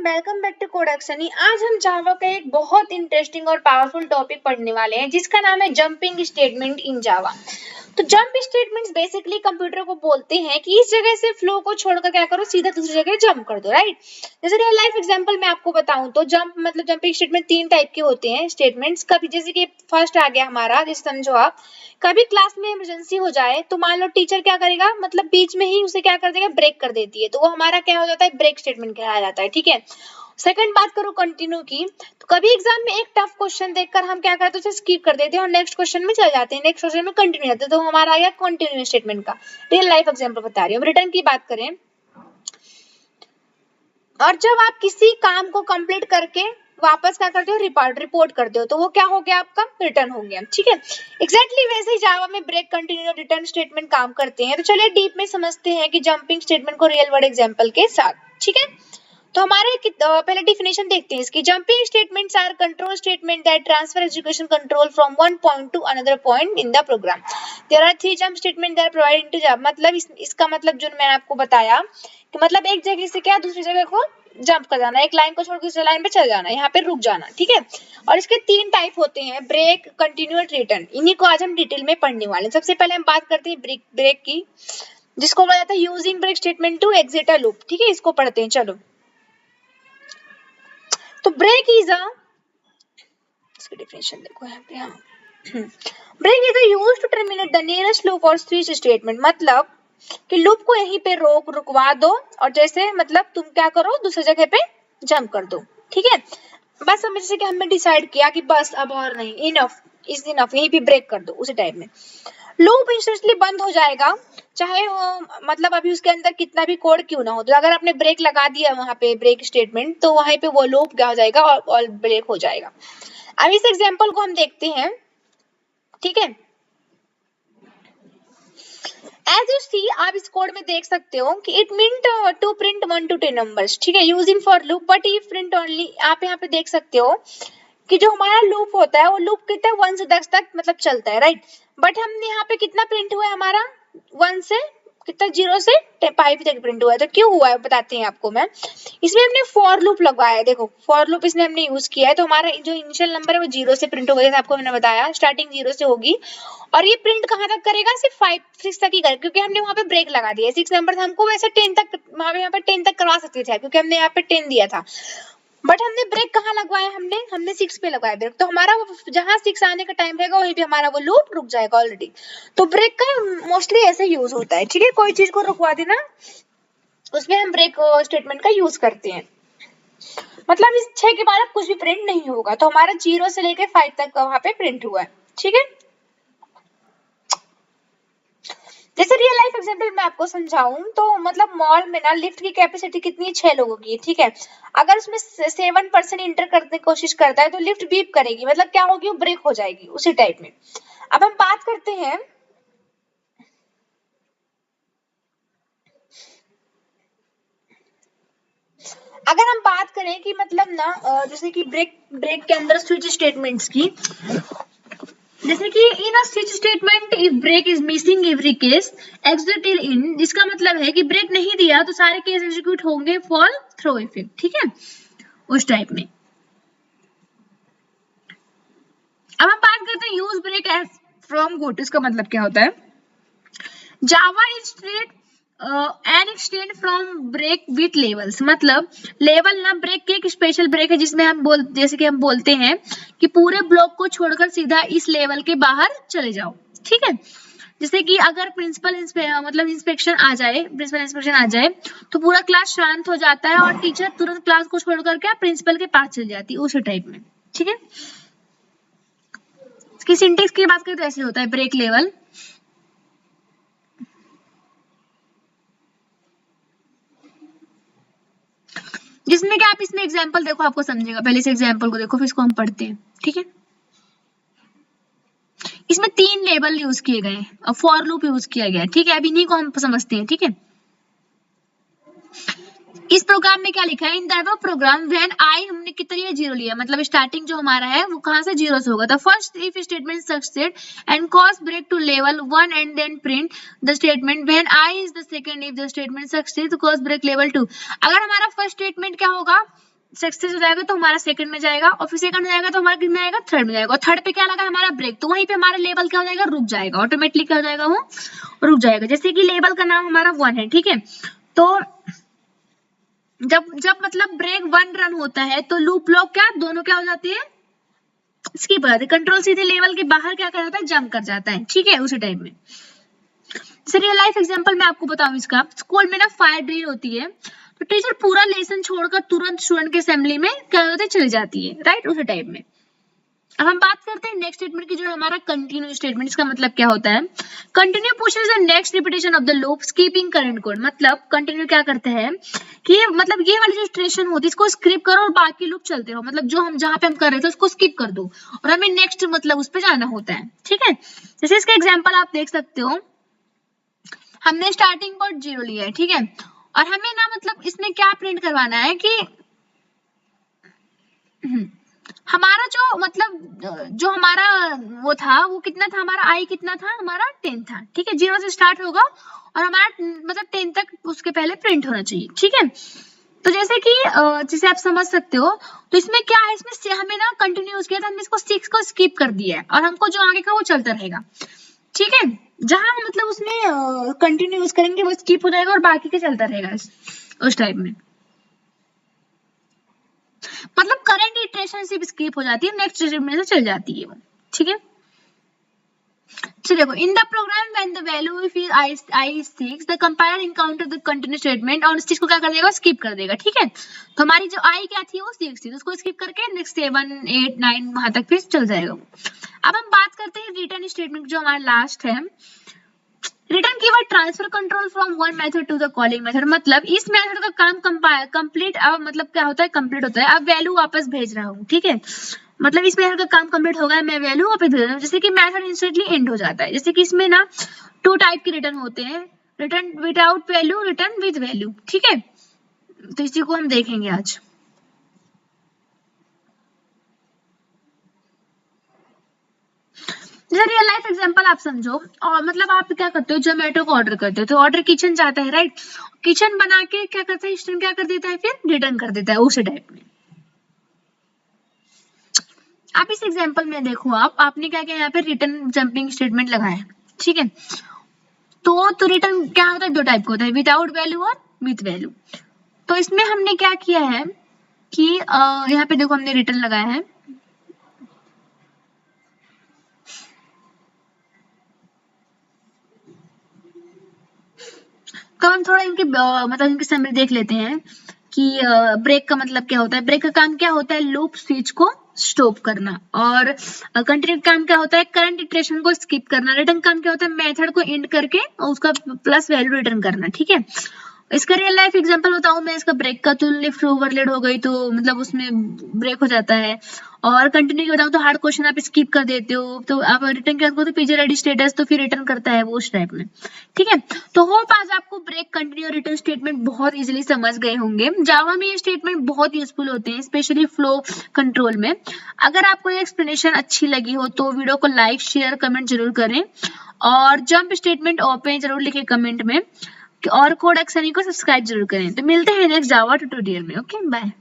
Welcome back to कोडेक्सनी। आज हम जावा का एक बहुत इंटरेस्टिंग और पावरफुल टॉपिक पढ़ने वाले हैं जिसका नाम है जंपिंग स्टेटमेंट इन जावा। तो जंप स्टेटमेंट्स बेसिकली कंप्यूटर को बोलते हैं कि इस जगह से फ्लो को छोड़कर क्या करो, सीधा दूसरी जगह जंप कर दो, राइट। जैसे रियल लाइफ एग्जांपल मैं आपको बताऊं तो जंप मतलब जंपिंग स्टेटमेंट तीन टाइप के होते हैं स्टेटमेंट्स। कभी जैसे कि फर्स्ट आ गया हमारा, जैसे समझो आप कभी क्लास में इमरजेंसी हो जाए तो मान लो टीचर क्या करेगा, मतलब बीच में ही उसे क्या कर देगा, ब्रेक कर देती है, तो वो हमारा क्या हो जाता है, ब्रेक स्टेटमेंट कहलाया जाता है, ठीक है। सेकंड बात करो कंटिन्यू की, तो कभी एग्जाम में एक टफ क्वेश्चन देखकर हम क्या करते हैं, उसे स्किप कर देते हैं और नेक्स्ट क्वेश्चन में चले जाते हैं, नेक्स्ट क्वेश्चन में कंटिन्यू जाते हैं, तो हमारा आ गया कंटिन्यू स्टेटमेंट का। रियल लाइफ एग्जांपल बता रही हूँ। रिटर्न की बात करें, और जब आप किसी काम को कंप्लीट करके वापस क्या करते हो, रिपोर्ट करते हो, तो वो क्या हो गया, आपका रिटर्न हो गया, ठीक है। एग्जैक्टली वैसे ही जावा में ब्रेक, कंटिन्यू और रिटर्न स्टेटमेंट काम करते हैं। तो चलिए डीप में समझते हैं कि जंपिंग स्टेटमेंट को रियल वर्ल्ड एग्जांपल के साथ, ठीक है। तो हमारे पहले डिफिनेशन देखते हैं इसकी। Jumping statements are control statement that transfer execution control from one point to another point in the program. There are three jump statement that provide to Java. मतलब इसका मतलब जो मैंने आपको बताया कि मतलब एक जगह से क्या दूसरी जगह को जंप कर जाना, एक लाइन को छोड़ दूसरी लाइन पे चल जाना, यहाँ पे रुक जाना, ठीक है। और इसके तीन टाइप होते हैं, ब्रेक, कंटिन्यू और रिटर्न। इन्हीं को आज हम डिटेल में पढ़ने वाले हैं। सबसे पहले हम बात करते हैं ब्रेक की, जिसको बोला जाता है using break statement to exit a loop, ठीक है। इसको पढ़ते हैं, चलो। तो ब्रेक इज अ, इसकी डेफिनेशन देखो यहाँ पे, हाँ, break is a used to terminate the nearest loop और स्विच स्टेटमेंट। मतलब कि लूप को यहीं पे रुकवा दो और जैसे मतलब तुम क्या करो, दूसरी जगह पे जंप कर दो, ठीक है। बस समझ से कि हमने डिसाइड किया कि बस अब और नहीं, इनफ इज इनफ, यहीं पे ब्रेक कर दो। उसी टाइप में लूप इंस्टेंटली बंद हो जाएगा, चाहे वो मतलब अभी उसके अंदर कितना भी कोड क्यों ना हो। तो अगर आपने ब्रेक लगा दिया वहां पे ब्रेक स्टेटमेंट, तो वहां पे वो लूप क्या हो जाएगा, और ब्रेक हो जाएगा। अब इस एग्जांपल को हम देखते हैं, ठीक है। एज यू सी, आप इस कोड में देख सकते हो कि it meant to print 1 to 10 numbers, ठीक है, using for loop but if print only. आप यहाँ पे देख सकते हो कि जो हमारा लूप होता है वो लूप कितना 1 से 10 तक मतलब चलता है, राइट। बट हमने यहाँ पे कितना प्रिंट हुआ है, हमारा 1 से कितना, 0 से 5 तक प्रिंट हुआ है। तो क्यों हुआ है बताते हैं आपको मैं। इसमें हमने फॉर लूप लगवाया है, देखो फॉर लूप इसमें हमने यूज किया है, तो हमारा जो इनिशियल नंबर है वो 0 से प्रिंट होगा, जैसे आपको मैंने बताया स्टार्टिंग 0 से होगी, और ये प्रिंट कहाँ तक करेगा, सिर्फ 6 तक ही करेगा, क्योंकि हमने वहाँ पे ब्रेक लगा दिया है। 6 नंबर था, हमको वैसे 10 तक यहाँ पे 10 तक करवा सकते थे क्योंकि हमने यहाँ पे 10 दिया था, बट हमने ब्रेक कहाँ लगवाया, हमने 6 पे लगवाया ब्रेक, तो हमारा जहाँ 6 आने का टाइम रहेगा वहीं पे हमारा वो लूप रुक जाएगा ऑलरेडी। तो ब्रेक का मोस्टली ऐसे यूज होता है, ठीक है। कोई चीज को रुकवा देना, उसमें हम ब्रेक स्टेटमेंट का यूज करते हैं। मतलब इस 6 के बाद अब कुछ भी प्रिंट नहीं होगा, तो हमारा 0 से लेके 5 तक वहां पे प्रिंट हुआ है, ठीक है। जैसे रियल लाइफ एग्जांपल मैं आपको समझाऊं तो मतलब मॉल में ना लिफ्ट की कैपेसिटी कितनी है, 6 लोगों की, ठीक है। अगर उसमें 7% इंटर करने की कोशिश करता है तो लिफ्ट बीप करेगी, मतलब क्या होगी, वो ब्रेक हो जाएगी, उसी टाइप में। अब हम बात करते हैं, अगर हम बात करें कि मतलब ना जैसे कि ब्रेक के अंदर स्विच स्टेटमेंट्स की, जैसे कि in a switch statement if break is missing every case exit till end, जिसका मतलब है कि ब्रेक नहीं दिया तो सारे केस एग्जीक्यूट होंगे फॉल थ्रो इफेक्ट, ठीक है, उस टाइप में। अब हम बात करते हैं use break as from go to. इसका मतलब क्या होता है, Java is straight an extend from break with levels. मतलब लेवल ना ब्रेक के एक स्पेशल ब्रेक है जिसमें हम जैसे कि हम बोलते हैं कि पूरे ब्लॉक को छोड़कर सीधा इस लेवल के बाहर चले जाओ, ठीक है। जैसे कि अगर प्रिंसिपल मतलब इंस्पेक्शन आ जाए, प्रिंसिपल इंस्पेक्शन आ जाए तो पूरा क्लास शांत हो जाता है और टीचर तुरंत क्लास को छोड़कर क्या प्रिंसिपल के पास चली जाती है, उसी टाइप में, ठीक है। इसकी सिंटेक्स की बात करें तो ऐसे होता है ब्रेक लेवल, जिसमें कि आप इसमें एग्जांपल देखो आपको समझेगा। पहले से एग्जांपल को देखो फिर इसको हम पढ़ते हैं, ठीक है। इसमें 3 लेवल यूज किए गए हैं, फॉर लूप यूज किया गया है, ठीक है। अब इन्हीं को हम समझते हैं, ठीक है। इस प्रोग्राम में क्या लिखा है, in that program when I, हमने कितना लिया, 0 लिया, मतलब स्टार्टिंग जो हमारा है वो कहां से 0 से होगा। The first if statement succeed and cause break to level 1 and then print the statement when I is the second if the statement succeed तो कॉज ब्रेक लेवल 2। अगर हमारा फर्स्ट स्टेटमेंट क्या होगा, सक्सेस हो जाएगा तो हमारा सेकंड में जाएगा, और फिर सेकंड में जाएगा तो हमारा कितना आएगा, थर्ड में जाएगा, और थर्ड पे क्या लगा हमारा ब्रेक, तो वहीं पे हमारा लेवल क्या हो जाएगा, रुक जाएगा, ऑटोमेटिकली क्या हो जाएगा, वो रुक जाएगा। जैसे कि लेवल का नाम हमारा 1 है, ठीक है, तो जब जब मतलब ब्रेक 1 रन होता है तो लूप लॉक क्या दोनों क्या हो जाती है, स्किप हो जाती है, कंट्रोल सीधे लेवल के बाहर क्या कर जाता है, जंप कर जाता है, ठीक है, उसी टाइम में। रियल लाइफ एग्जांपल मैं आपको बताऊं इसका, स्कूल में ना फायर ड्रिल होती है, तो टीचर पूरा लेसन छोड़कर तुरंत स्टूडेंट के असेंबली में क्या होता है, चली जाती है, राइट, उसी टाइप में। अब हम बात करते हैं नेक्स्ट स्टेटमेंट की, जो हमारा कंटिन्यू स्टेटमेंट। इसका मतलब क्या होता है, continue pushes the next repetition of the loop skipping current code. मतलब कंटिन्यू क्या करते हैं कि मतलब ये वाली जो इटरेशन होती है इसको स्किप करो और बाकी लूप चलते रहो, मतलब जो हम जहां पे हम कर रहे थे उसको स्किप कर दो और हमें नेक्स्ट मतलब उस पर जाना होता है, ठीक है। जैसे इसका एग्जाम्पल आप देख सकते हो, हमने स्टार्टिंग पॉइंट 0 लिया है, ठीक है, और हमें ना मतलब इसमें क्या प्रिंट करवाना है कि हमारा जो मतलब जो हमारा वो था वो कितना था, हमारा आई कितना था, हमारा 10 था, ठीक है, 0 से स्टार्ट होगा और हमारा मतलब 10 तक उसके पहले प्रिंट होना चाहिए, ठीक है। तो जैसे कि जैसे आप समझ सकते हो, तो इसमें क्या है, इसमें हमें ना कंटिन्यूस किया था, हमने इसको 6 को स्किप कर दिया है और हमको जो आगे का वो चलता रहेगा, ठीक है। जहां मतलब उसमें कंटिन्यू यूज करेंगे वो स्किप हो जाएगा और बाकी का चलता रहेगा उस टाइप में, मतलब करंट इटरेशन से भी स्किप हो जाती है, नेक्स्ट इटरेशन से चल जाती है वो, ठीक है। चलिए देखो, in the program when the value if i is 6 the compiler encounter the continue statement, और इस चीज को क्या कर देगा, स्किप कर देगा, ठीक है। तो हमारी जो i क्या थी वो 6 थी, तो उसको स्किप करके नेक्स्ट 7 8 9 वहां तक फिर चल जाएगा। अब हम बात करते हैं रिटर्न स्टेटमेंट, जो हमारा लास्ट है। Return keyword transfer control from one method to the calling method. मतलब इस मेथड का काम कंप्लीट, अब मतलब क्या होता है, कंप्लीट होता है, अब वैल्यू वापस भेज रहा हूँ, ठीक है। मतलब इस मेथड का काम कंप्लीट हो गया, मैं वैल्यू वापस भेज रहा हूँ, जैसे कि मेथड इंस्टेंटली एंड हो जाता है। जैसे कि इसमें ना 2 टाइप के रिटर्न होते हैं, return without value, return with value, ठीक है। तो इसी को हम देखेंगे आज। जैसे रियल लाइफ एग्जांपल आप समझो, और मतलब आप क्या करते हो, जोमेटो को ऑर्डर करते हो तो ऑर्डर किचन जाता है, राइट, किचन बना के क्या करता है, स्टूडेंट क्या कर देता है, फिर रिटर्न कर देता है, उसी टाइप में। आप इस एग्जांपल में देखो, आपने क्या किया, यहाँ पे रिटर्न जंपिंग स्टेटमेंट लगाया, ठीक है। तो रिटर्न क्या होता है, 2 टाइप का होता है, विदाउट वैल्यू और विथ वैल्यू। तो इसमें हमने क्या किया है कि यहाँ पे देखो हमने रिटर्न लगाया है, तो हम थोड़ा इनके मतलब इनके समरी देख लेते हैं कि ब्रेक का मतलब क्या होता है। ब्रेक का काम क्या होता है, लूप स्विच को स्टॉप करना, और कंटिन्यू काम क्या होता है, करंट इटरेशन को स्किप करना। रिटर्न काम क्या होता है, मेथड को एंड करके उसका प्लस वैल्यू रिटर्न करना, ठीक है। इसका रियल लाइफ एग्जांपल बताऊं मैं, इसका ब्रेक का, तो लिफ्ट ओवरलोड हो गई तो मतलब उसमें ब्रेक हो जाता है, और कंटिन्यू बताऊं तो हार्ड क्वेश्चन आप स्किप कर देते हो, तो आप रिटर्न करते हो तो पीजे रेडी स्टेटस, तो फिर रिटर्न करता है वो उस टाइप में, ठीक है। तो होप आज आपको ब्रेक, कंटिन्यू, रिटर्न स्टेटमेंट बहुत इजीली समझ गए होंगे। जावा में ये स्टेटमेंट बहुत यूजफुल होते हैं, स्पेशली फ्लो कंट्रोल में। अगर आपको ये एक्सप्लेनेशन अच्छी लगी हो तो वीडियो को लाइक, शेयर, कमेंट जरूर करें, और जंप स्टेटमेंट ओपन जरूर लिखे कमेंट में, और कोड अक्सनी को सब्सक्राइब जरूर करें। तो मिलते हैं नेक्स्ट जावा ट्यूटोरियल में। Okay, bye.